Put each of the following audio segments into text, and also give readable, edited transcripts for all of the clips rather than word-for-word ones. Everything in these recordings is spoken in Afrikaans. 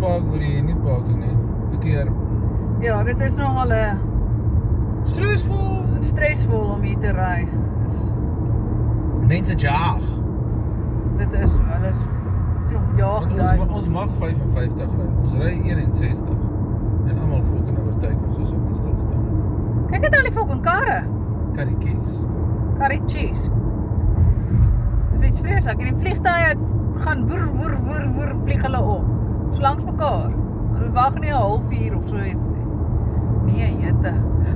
park oor nie parking nie. Verkeer. Ja, dit is nogal stresvol om hier te ry. Mense jaag. Dit is so, hulle is klomp jaag. Ons mag 55 ry. Ons ry 61. En almal fucking oortuig ons asof ons stil staan. Kyk het al die fucking karre. Karretjies. Karretjies. Dis iets vreeslik. En die vliegtuie gaan woer, vlieg hulle op. So langs mekaar. Hulle wag nie 'n halfuur of so iets nie. Nee, jette.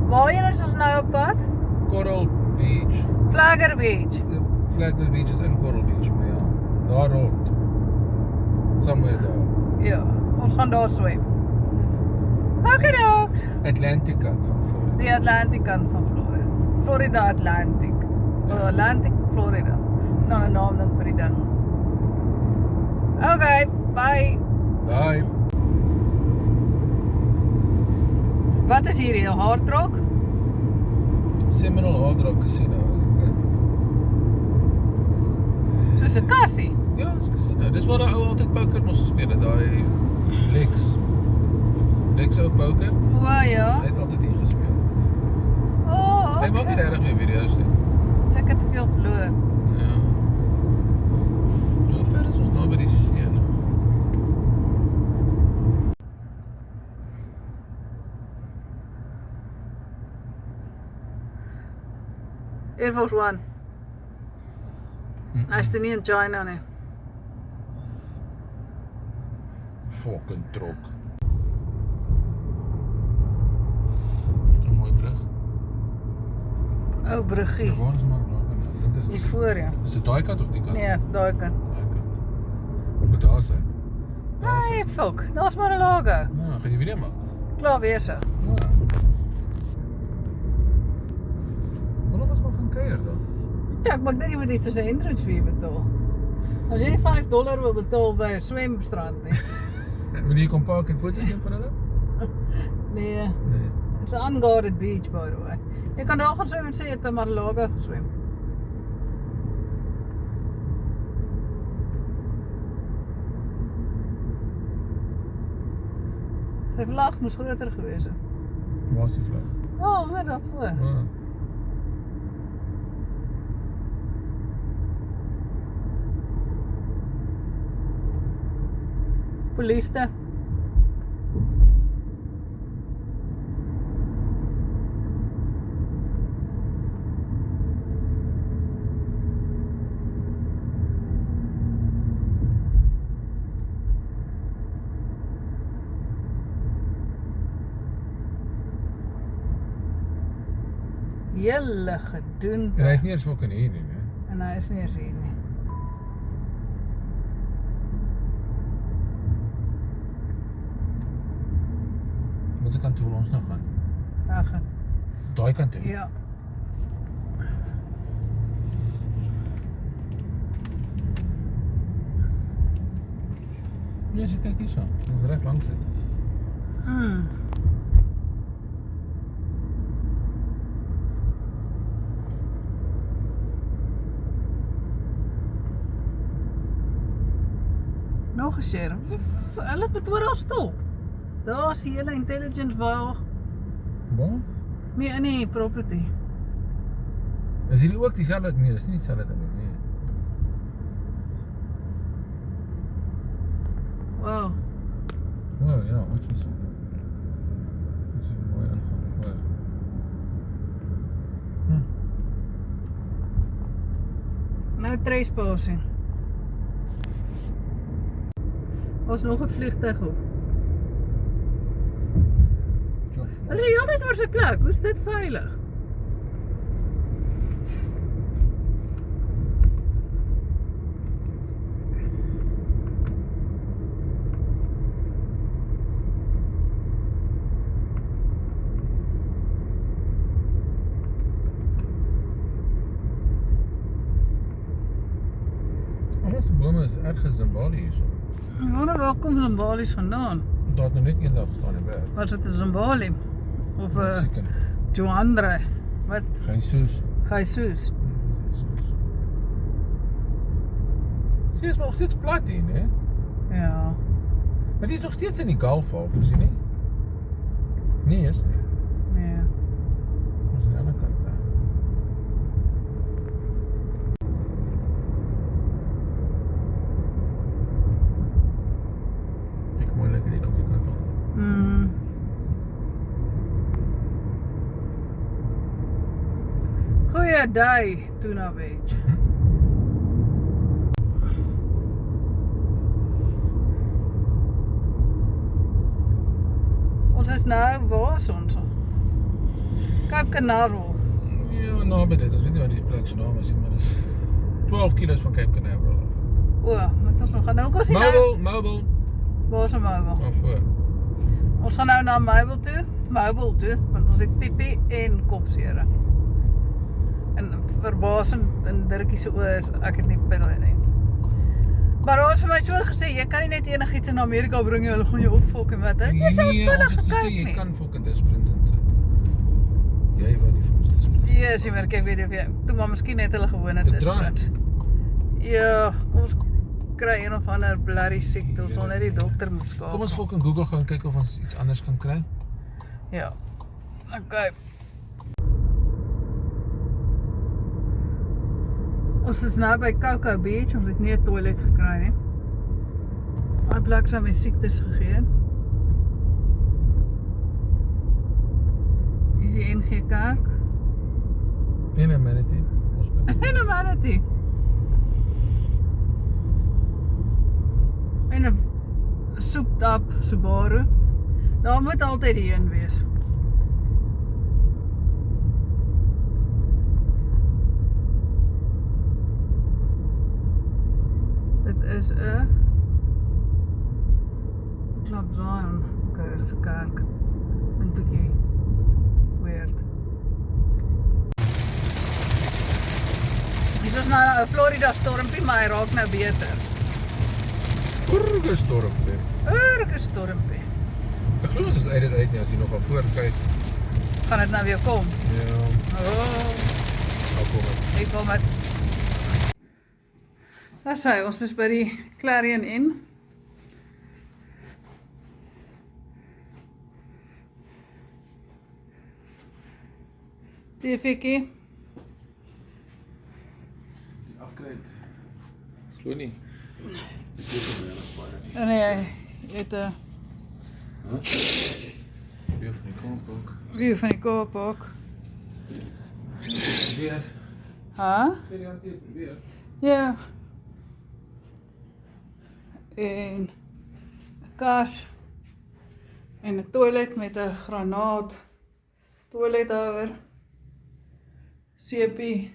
Waarheen is ons nou op pad? Coral Beach. Flagler Beach. Flagler Beach is in Coral Beach, maar ja. Daar rond. Somewhere daar. Ja, ons gaan daar swem. Okay, dogs. Atlantic kant van Florida. Die Atlantic kant van Florida. Florida Atlantic. Atlantic, Florida. Nou 'n naam ding vir die ding. Okay, bye. Bye. Wat is hier, 'n Hard Rock? Seminole Hard Rock Casino. Soos 'n kassie. Ja, dis casino. Dis waar ou altyd poker mos gespeel het, daai Lex ou poker. O ja. Hy het altyd hier gespeel. Oh, Hy maak nie regtig meer video's nie. Ek het te veel verloor. Ja. Hoe ver is ons nou by die see nou? Air Force One. Hy is nie in China nie. Fucking trok. Een mooi brug. Ou bruggie. Ja, waar is maar dink is Hier's voor ja. Is dit daai kant of die kant? Nee, daai kant. Daai kant. Moet daar sy. Nee, fuck. Daar's maar 'n logo. Ja, gaan jy video maak? Klaar besig. Ja. Wanneer was maar gaan kuier dan? Ja, maar ek dink jy moet iets soos 'n entrance fee betaal. As jy $5 wil betaal by 'n swemstrand nie. Moet jy kom park en foto's neem van hulle? Nee. Nee. It's an unguarded beach by the way. Jy kan daar gaan swem en sê jy het by Mar-a-Lago geswem. Sy vlag moes groter gewees het. Waar is die vlag? Oh, hoor daarvoor. Ah. Polisie. Julle gedoen. En hy is nie eens fucking hier nie, nee. En hy is nie eens hier nie. Wat se kant toe wil ons nou gaan? Ag. Daai kant toe? Ja. Nee, as jy kyk hierso. Ons reg langs dit. Nog 'n sheriff. Hulle het oral stop. Daar's die hele intelligence waag. Waar? Nee, in die property. Is hierdie ook dieselfde? Nee, dis nie dieselfde ding nie. Nee. Wow. Oh ja, wat is dit? Dis 'n mooi aangang voor. Nou trespassing. Was nog 'n vliegtuig op. Hulle is altyd oor sy plek. Hoe's dit veilig? Alles bome is erg Zimbabwe hierso. Ja, waar kom Zimbabwe's vandaan? Daar het nou net eendag gestaan in werk. Was dit 'n Zimbabwe? Of 'n Mexican. Joandre? Wat? Jesus. Jesus. Sien, is maar nog steeds plat hier, né? Ja. Maar die is nog steeds in die Gulf, is hy nie? Nee, is nie. Nee. Ons aan die ander kant daar. Kyk mooi lekker hier op die kant op. Goeie dag, Tuna Beach. Ons is nou, waar is ons? Cape Canaveral. Ja, naby dit. Ons weet nie wat die plek se naam is nie, maar dis 12 kilos van Cape Canaveral af. O, moet ons nog gaan. Nou, ons hier nou. Mobile. Waar is Mobile? Daar voor. Ons gaan nou na Mobile toe, want ons het piepie en kopsere. En verbasend in Dirkie se oë is ek het nie pille nie. Maar daar is vir my so gesê, jy kan nie net enigiets in Amerika bring, hulle gaan jou opfok en wat. Het jy so spullig ons het gesê, gekyk jy nie? kan fucking Disprins insit. Jy wou nie vir ons Disprins. Yes, maar ek weet of jy, toe maar miskien net hulle gewone De Disprins. Ja, kom ons kry een of ander bloody siekte, ons sal net die dokter moet skakel. Kom ons fucking Google gaan kyk of ons iets anders kan kry. Ja, okay. Ons is nou by Cocoa Beach, ons het nie 'n toilet gekry nie. Daai plek sou my siektes gegee. Hier is die NG Kerk. En 'n Manatee. En 'n Manatee. En 'n souped-up Subaru. Daar moet altyd die een wees. Dit is 'n Club Zion kerk. 'n bietjie weird. Dis is nou 'n Florida stormpie, maar hy raak nou beter. Oorgestormpie. Stormpie. Ek glo ons is uit dit uit nie as jy nog al voor kyk. Gaan dit nou weer kom? Ja, Oh, nou kom dit. ek kom met. Daar sê ons is by die Clarion Inn. TV'tjie. Die upgrade. Glo nie. Dis ook nie regtig baie nie. Nee, het 'n Weer van die kampok. view van die Kaapok. Weer. Huh? Weer. Ja. En 'n kas en 'n toilet met 'n granaat toilethouer. Sepie,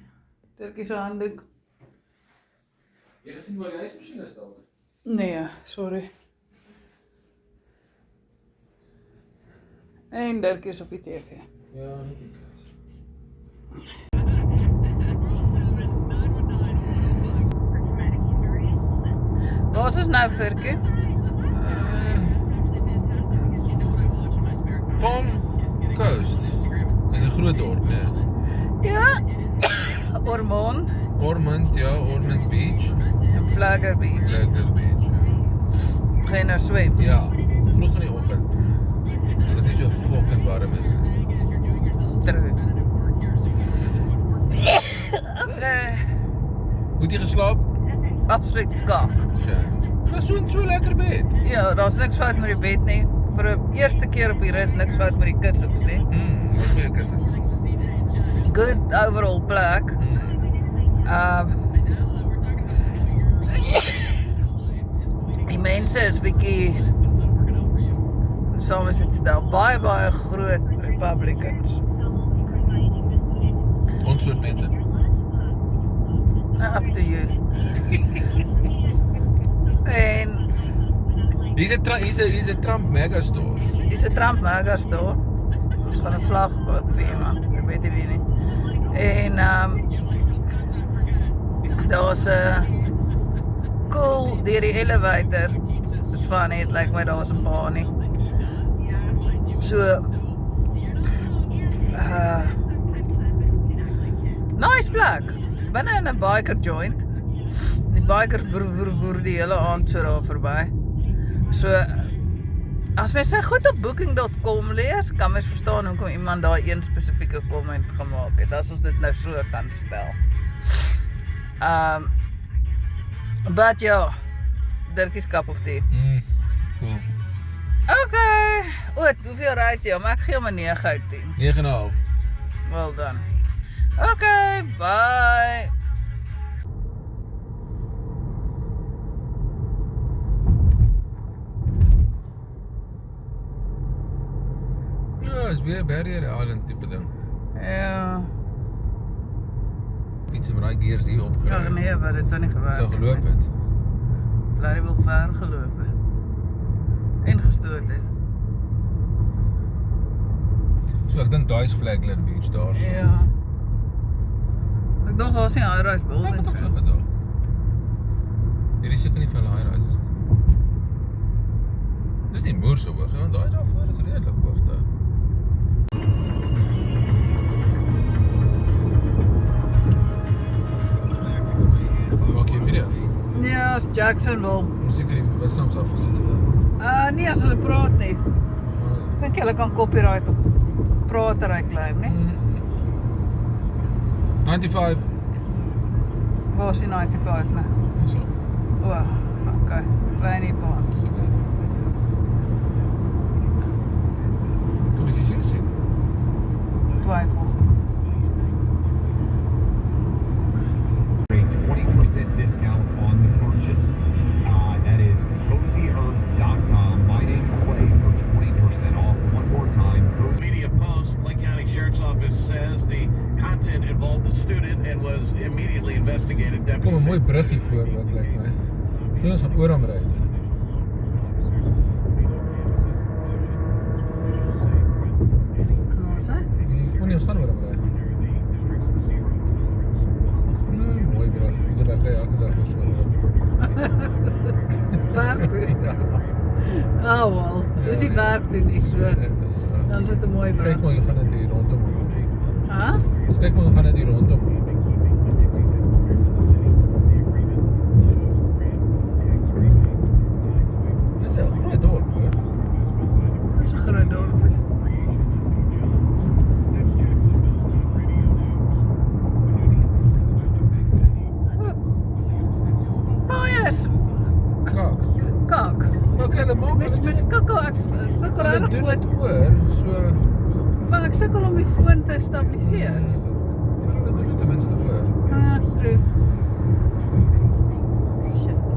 Dirkie se handdoek. Jy gesien waar die ysmasjien is dalk? Nee, sorry. En Dirkie is op die TV. Ja, net die kas. Waar is ons nou, Virkie? Palm Coast. Dis 'n groot dorp, nee. Ja. Ormond Ormond, ja, Ormond Beach. en Flagger Beach. Lekker beach. Gaan jy nou swem? Ja, vroeg in die oggend. Dat het nie so fucking warm is. True. Hoe het jy geslaap? Absoluut kak. Shame. Dat is so lekker bed. Ja, daar's niks fout met die bed nie. Vir 'n eerste keer op die rit niks fout met die kussings nie. Wat goeie kussings. Good overall plek. Die mense is bietjie saam is dit stel baie groot Republicans. Ons soort mense. Up to you. En Hier's 'n Trump megastore. dis 'n Trump megastore. Ons gaan 'n vlag koop vir iemand, ek weet nie wie nie. En daar's 'n cool deur die elevator. Dis funny, it lyk my daar's 'n baan nie. So nice plek. Binne in 'n biker joint. Die bikers voer die hele aand so daar verby. So As mens sy goed op booking.com lees, kan mens verstaan hoekom iemand daar een spesifieke comment gemaak het, as ons dit nou so kan stel. But ja, Dirkie's cup of tea. Cool. Okay, hoeveel ry jy? Maar ek gee hom 'n 9 uit 10. 9,5. Well done. Okay, bye. Ja, is weer Barrier Island type ding. Ja. Fiets met daai gears hier op. Ja, nee, maar dit sou nie gewerk Sou geloop het. Bly wel ver geloop het. En gestoot het. So ek dink daai is Flagler Beach daar so. Ja. Ek dink daar's nie high-rise Ek buildings het ook so nie. gedog. Hierdie seker nie veel high-rises nie. Dis nie moer so hoog, want daai daarvoor is redelik hoog daar. Maak jy 'n video? Ja, is Jacksonville. Seker die wissels afgesit hulle. Nee, as hulle praat nie. Ek dink hulle kan copyright op pratery claim, nie? 95. Waar is die 95 nou? So. Okay. Bly nie baan. Dis okay. Kom eens hier sien. Twyfel. A 20% discount on the purchase. That is cozyherb.com. My name Clay for 20% off. One more time, Cozy. Media post, Clay County Sheriff's Office says the content involved a student and was immediately investigated. Kom 'n mooi brug hier voor wat lyk my. Ons gaan oor hom ry. Ons hè? Moenie ons gaan oor hom ry. Nee, mooi brug. Dit ry elke dag so oor hom. Werk doen. Ja. Wel. Dis die werk doen nie so. Dis Dan is dit 'n mooi kyk brug. maar jy gaan dit hier rondom hom. Hæ? Dus kyk maar jy gaan dit hier rondom hom. Dis 'n groot dorp, hoor. Dis 'n groot dorp. Paaies. Kak. Kak. Maar kyk, dit maak Mis kakkel ek sukkel hulle regtig doen met, dit oor, so maar ek sukkel om die foon te stabiliseer. hulle doen dit ten minste oor. True. Shit.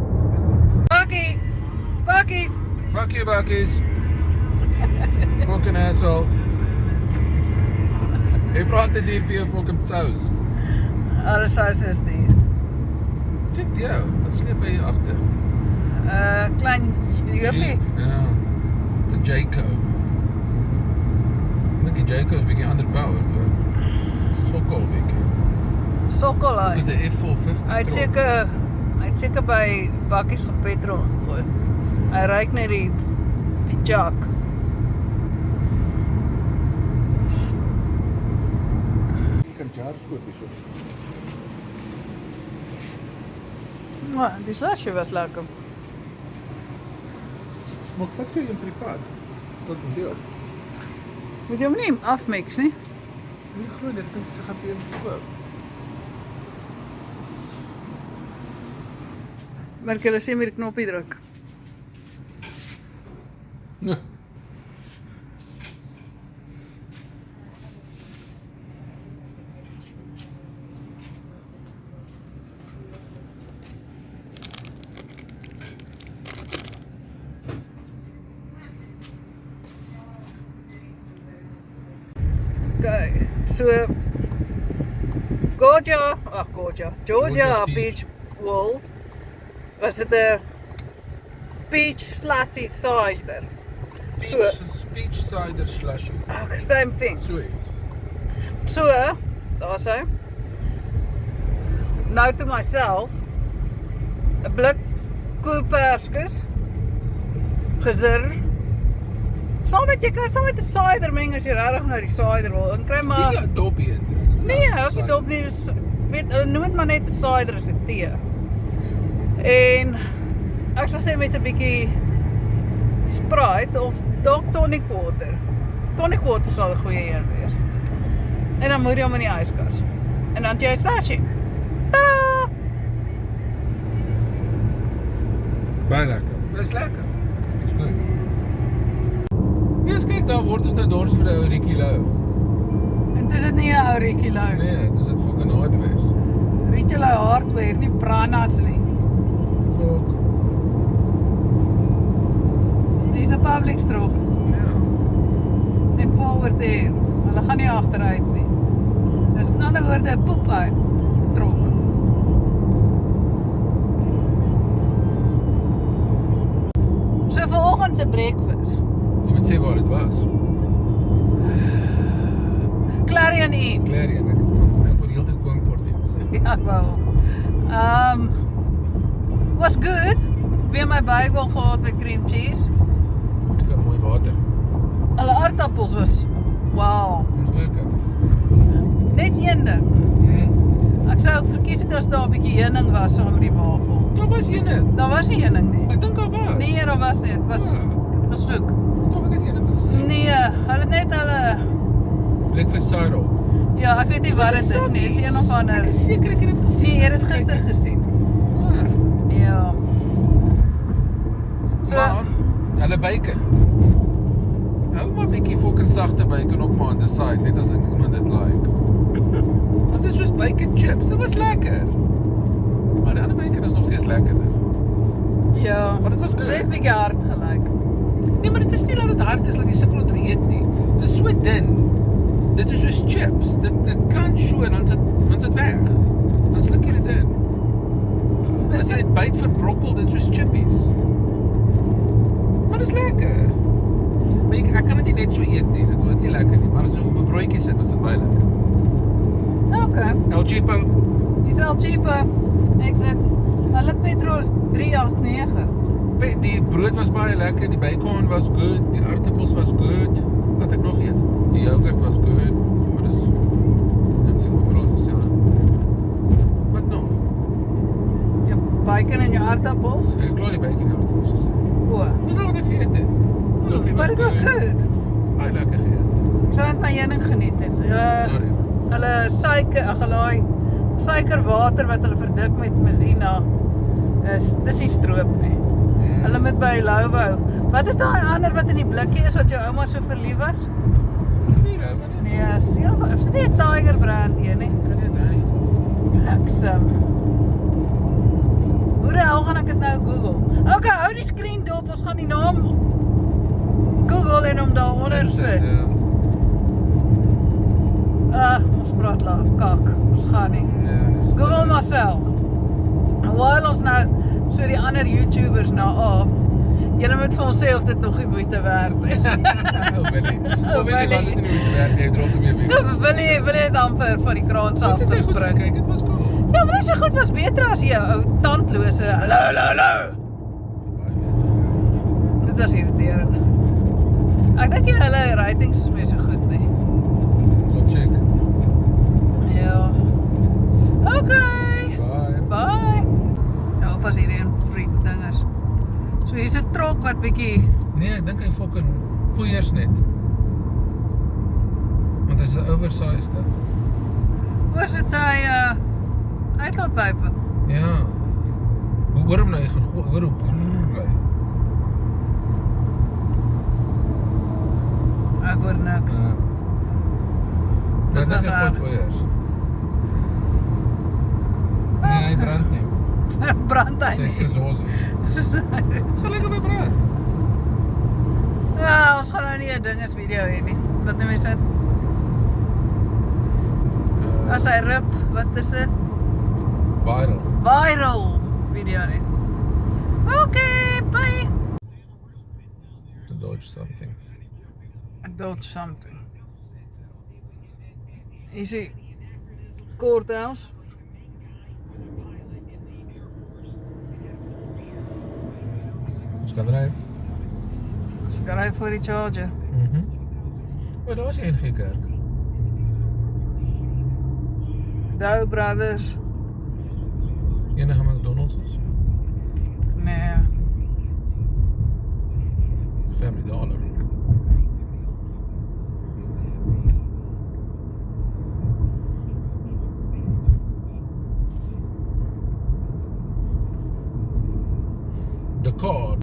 Bakkies. Fuck you, bakkies. Fucking asshole. Hy vra dit hier vir jou fucking sous. Alles sous is nie. Check jou, wat sleep hy hier agter? Klein Joopie. Ja. Die Jayco. Ek dink die Jayco is bietjie underpowered, hoor. Sokol bietjie. Sokkel Dit hy. is 'n F450. Hy het seker by bakkies gaan petrol gegooi. Hy ryk net die jack. Jy kan jars koop hierso. Maar die slusje was lekker. Maar wat sê jy in die pad? Tot een deel. Moet jy hom nie afmix nie? Nie glo dit kan se gaan weer koop. Merk jy sien hier die knoppie druk. Nee. Okay, so Georgia Beach World was dit 'n peach slushy cider. Peach cider slushy. Same thing. Sweet. So, daar's hy. Nou to myself 'n blik koeperskes gezir. Saam met jy kan saam met 'n cider meng as jy regtig nou die cider wil inkry, maar Dis 'n dopie in. nee, as dit op nie is, weet hulle noem dit maar net 'n cider as 'n tee. En ek sal sê met 'n bietjie Sprite of dalk tonic water. Tonic water sal 'n goeie een wees. En dan moet jy hom in die yskas. En dan het jy 'n slushy. Tada! Baie lekker. Dit is lekker. It's good. Ja, kyk, daar word ons nou dors vir 'n ou Ricky Lou. En dis dit nie 'n ou Ricky Lou. Nee, dis dit fucking hardware. Ricky Lou hardware, nie brandats nie. Fuck. Dis 'n public strook. Ja. En forward air. Hulle gaan nie agteruit nie. Dis met ander woorde 'n poep uit trok. So vanoggend se breakfast. Jy moet sê waar dit was. Clarion Inn. Clarion, ek word die hele tyd Kwam-14 sê. Ja, wel. Was good. Weer my bagel gehad met cream cheese. Ek het mooi water. Hulle aardappels was wow. Dit is lekker. Net een ding. Ek sou verkies het as daar 'n bietjie heuning was saam met die wafel. Daar was ene. Daar was nie heuning nie. Ek dink daar was. Nee, daar was nie. Dit was Ja. gesoek. Nog ek het ene gesien. Nee, hulle het net hulle Breakfast syrup. ja, ek weet nie wat dit is nie. Dit is een of ander. Ek is seker ek het dit gesien. Nee, jy het dit gister gesien. Ja. Ja. So, Maar, hulle bacon. Hou maar 'n bietjie fucking sagte bacon op maar aan die side, net as iemand dit like. Want dit was bacon chips, dit was lekker. Maar die ander bacon is nog steeds lekkerder. ja. Maar dit was good. Net bietjie hard gelyk. Nee, maar dit is nie dat dit hard is dat jy sukkel om te eet nie. Dit is so dun. Dit is soos chips. Dit crunch so en dan sit weg. Dan sluk jy dit in. As jy dit byt verbrokkel, dit is soos chippies. Maar dit is lekker. Maar ek kan dit nie net so eet nie. Dit was nie lekker nie. Maar as jy op 'n broodjie sit, was dit baie lekker. Okay. El Cheapo. Dis al cheaper. Exit. Hulle petrol is 389. Die brood was baie lekker, die bacon was good, die aardappels was good. Wat ek nog eet? Die yoghurt was good. Maar dis ek sien oral is dieselfde. Wat nog? Jou bacon en jou aardappels. Ek het klaar die bacon en aardappels gesê. O. Dis al wat ek geëet het. Koffie Maar dit was good. Baie lekker geëet. Ek sou net my heuning geniet het. Sorry. Hulle suikerwater wat hulle verdip met Mazina dis nie stroop nie. Hulle moet by Louwou. Wat is daai ander wat in die blikkie is wat jou ouma so verlief was? Dis nie rou nie. Nee, is dit nie 'n Tiger brand hier nie? Kan jy dit nie? Bliksem. Hoe die hel gaan ek dit nou Google? Okay, hou die skerm dop, ons gaan die naam Google en hom daaronder sit. Ons praat laat, kak. Ons gaan nie. Ja, Google myself. While ons nou so die ander YouTubers julle moet vir ons sê of dit nog die moeite werd is. Willie. Of weet jy was dit nie moeite werd jy drop hom weer. Wil jy amper van die kraans af Dit is goed gespring? gekyk, dit was cool. Ja, maar so goed was beter as jou ou tandlose. Hallo. Baie beter. Dit was irriterend. Ek dink nie hulle ratings is meer so goed nie. Sal check. Ja. Okay. Bye. Bye. Ja, pas hierdie een freak dingers. So hier's 'n trok wat bietjie Nee, ek dink hy fucking poeiers net. Want dit is 'n oversized ding. was dit sy uitlaatpype. Ja. Hoe hoor hom nou, jy gaan hoor hoe hy. Ek hoor niks. Dit was is goeie haar. poeiers. Nee, hy brand nie. Brand hy Sy nie. is Gaan lekker weer brand. Ja, ons gaan nou nie 'n dinges video hê nie. Wat nou mense as hy rip, wat is dit? Viral. Viral video nie. Okay, bye. To dodge something. Dodge something. Is hy courthouse? Ons kan ry. Skryf voor die charger. Maar daar was nie NG Kerk. Dow Brothers. Enige McDonald's is. Nee. Family Dollar. De car.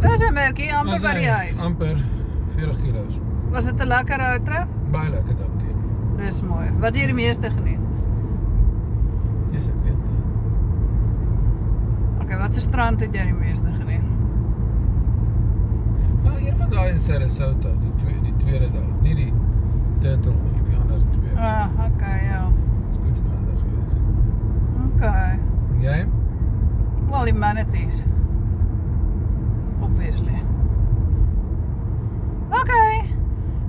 Dis 'n merkie amper by die huis. Amper 40 kilo's. Was dit 'n lekker roadtrip? Baie lekker, dankie. Dis mooi. Wat het jy die meeste geniet? Yes, ek weet nie. Okay, wat se strand het jy die meeste geniet? Nou, een van daai in Sarasota, die tweede dag. Nie die Turtle nie, die ander twee. Ah, okay, ja. Dis goed strandig gewees. Okay. En jy? Wel, die manatees. Obviously. Okay.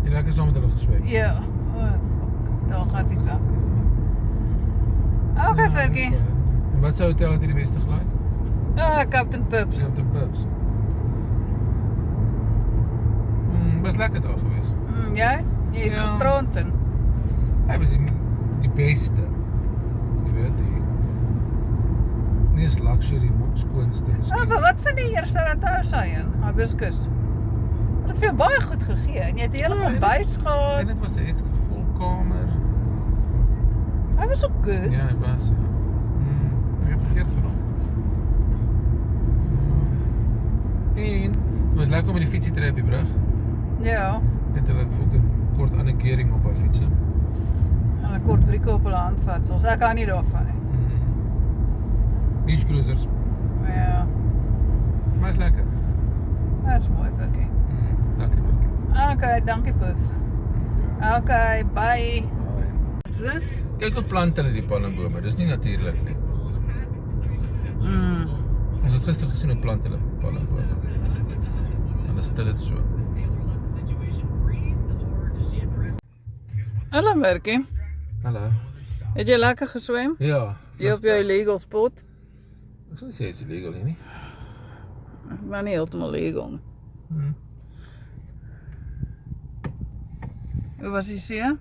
Jy lekker saam met hulle geswem? Ja. Oh, fuck. Daar gaat iets aan. Okay, Fergie. En wat se hotel het jy die beste gelaai? Captain Pups. Captain Pups. Was lekker daar geweest. Jy? Jy het Ja. gestrand in. Hy was die beste. Jy weet, die mees luxury, skoonste miskien. Maar wat van die eerste Ratausa in Hibiscus? Hulle het vir jou baie goed gegee en jy het 'n hele Ja, kombuis En gehad. dit was 'n ekstra vol kamer. Hy was ook goed. Ja, hy was, ja. Ek het vergeet van hom. En, het was lekker om met die fietsie te ry op die brug. Ja. Net hulle ook 'n kort annekering op haar fietsie. En 'n kort brieke op hulle hand vat, soos ek hou nie daarvan nie. Beach cruisers. Ja. Maar is lekker. Dis mooi, Fergie. Dankie, Markie. Okay, dankie Puff. Okay, bye. Bye. Wat is dit? Kyk hoe plant hulle die palmbome, dis nie natuurlik nie. Mm. Ons het gister gesien hoe plant hulle palmbome. En dan stel dit so. Hallo Merkie. Hallo. Het jy lekker geswem? Ja. Jy op jou illegal spot? Ek sal nie sê dit is illegal nie. Maar nie heeltemal legal nie. Hoe was die see?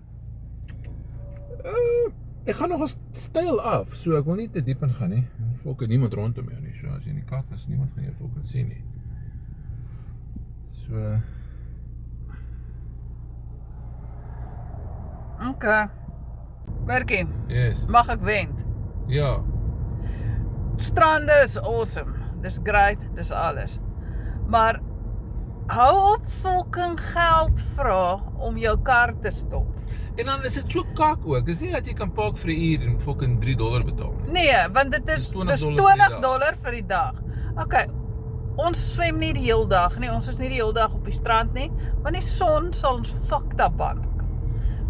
Ek gaan nog styl af, so ek wil nie te diep in gaan nie. Fokke niemand rondom jou nie, so as jy in die kak is, niemand gaan jou fokke sien nie. So, Okay. Merkie, yes. mag ek wend? Ja. Strande is awesome. Dis great, dis alles. Maar hou op fucking geld vra om jou kar te stop. En dan is dit so kak ook. Dis nie dat jy kan park vir 'n uur en fucking $3 betaal nie. Nee, want dit is Dis $20 $20 vir die dag. Okay. Ons swem nie die heel dag nie. Ons is nie die heel dag op die strand nie, want die son sal ons fucked up band.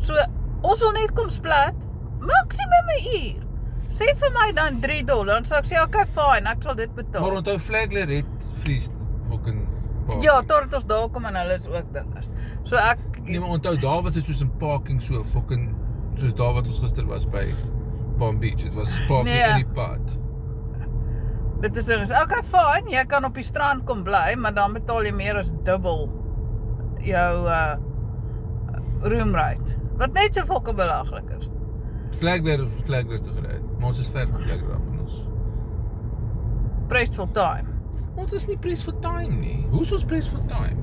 So ons wil net kom splat, maksimum 'n uur. Sê vir my dan $3, dan sal ek sê okay, fine, ek sal dit betaal. Maar onthou Flagler het vriest fucking parking. Ja, totdat ons daar kom en hulle is ook dingers. So ek Nee, maar onthou daar was dit soos 'n parking so fucking soos daar wat ons gister was by Palm Beach. Dit was parking Nee. in die pad. dit is dingers. Okay, fine, jy kan op die strand kom bly, maar dan betaal jy meer as dubbel jou room rate. Wat net so fucking belaglik is. Flagler is te gery. Maar ons is ver van Flagler af en ons. Pressed for time. Ons is nie press for time nie. Hoe is ons press for time?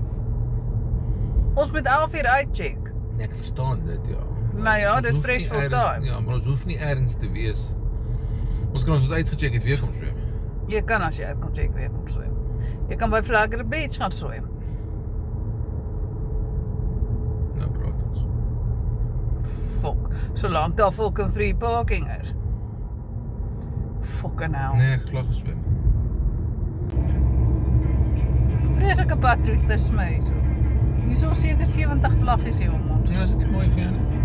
Ons moet 11 uur uitcheck. Nee, ek verstaan dit, ja. Nou ja, Ons dis hoef press nie for ergens- time. Ja, maar ons hoef nie ergens te wees. Ons kan ons uitgecheck het weer kom swem. Jy kan as jy uit kom check weer kom swem. Jy kan by Flagler Beach gaan swem. Nou praat ons. Fuck. Solank daar fucking free parking is. Fucking hell. Nee, ek het klaar geswem. Vreeslike patriotisme hierso. Hierso is seker 70 vlaggies hier om ons. Ja, is dit nie mooi vir jou nie?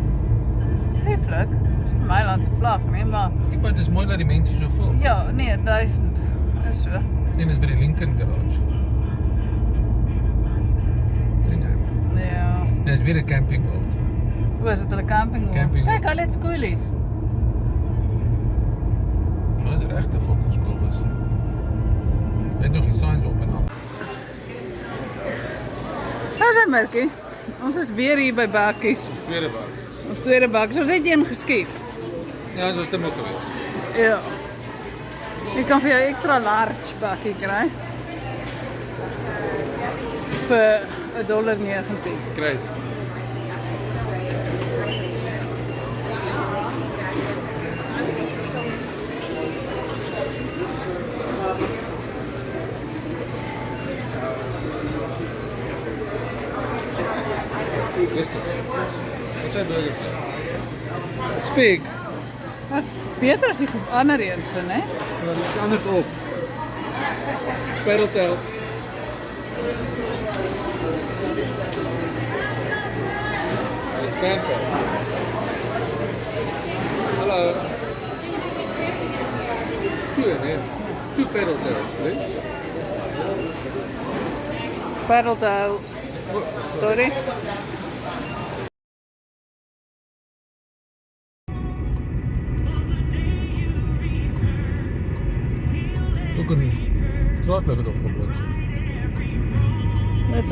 Dis nie flik. Dis my land se vlag, nee, maar Ek maar dis mooi dat die mense so voel. ja, nee, 1000 is so. En is by die Lincoln Garage. Sien jy? Ja. En is weer 'n camping world. Hoe is dit hulle camping? Camping. Kyk, hulle het skoolies. Dat is regte fucking skoolbus. Het nog die signs op en al. Dis 'n merkie. Ons is weer hier by Bakkies. Tweede bak. Ons tweede Bakkies. Ons het een geskiet. Ja, dit was te mooi geweest. Ja. Jy kan vir jou extra large bakkie kry. Vir $1.19. Crazy. Wat zijn burgers? Speak. Dat is beter as die ander een se, né? Maar dit is anders op. Pedaltail. It's Bampo. Hello. Two pedal tails, please. Paddle tails. Sorry. Ook een straatweg op de Dat is